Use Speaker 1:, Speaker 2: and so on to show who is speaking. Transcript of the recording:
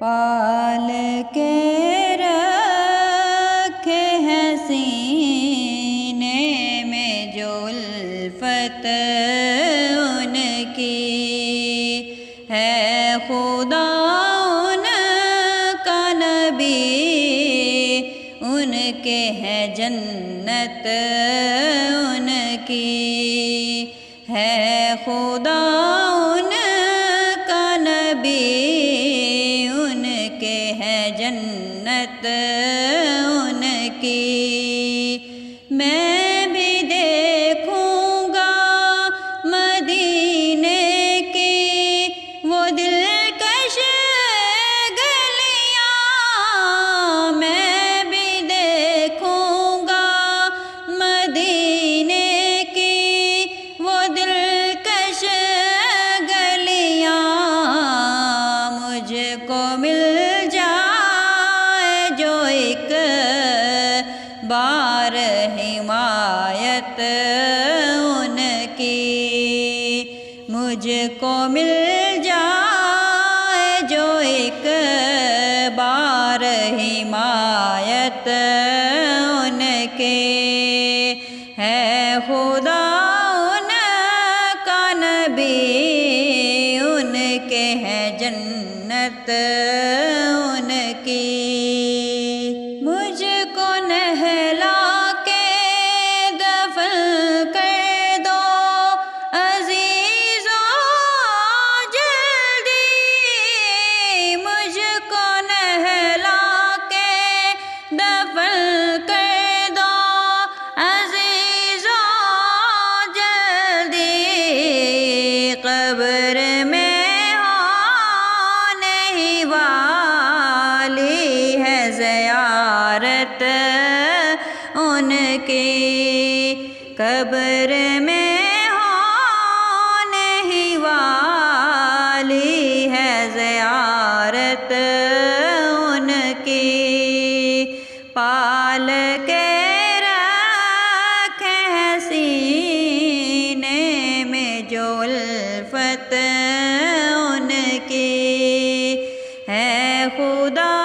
Speaker 1: پال کے رکھے ہیں سینے میں جو الفت ان کی ہے خدا ان کا نبی ان کے ہے جنت ان کی ہے خدا ان کا نبی ان کے ہے جنت ان کی میں بھی دیکھوں گا مدینے کی وہ دلکش گلیاں میں بھی دیکھوں گا مدینے کی وہ دلکش گلیاں مجھ کو مل جائے جو ایک بار حمایت ان کی مجھ کو مل جائے جو ایک بار حمایت ان کے ہے خدا ان کا نبی ان کے ہے جنت ان کی مجھ کو نہلا کے دفن کر دو عزیزو جلدی مجھ کو نہلا کے دفن کر دو عزیزو جلدی قبر میں ہونے ہی والی ہے زیارت ان کی قبر میں ہونے ہی والی ہے زیارت ان کی پال کے رکھے ہیں سینے میں جو الفت ان کی ہے خدا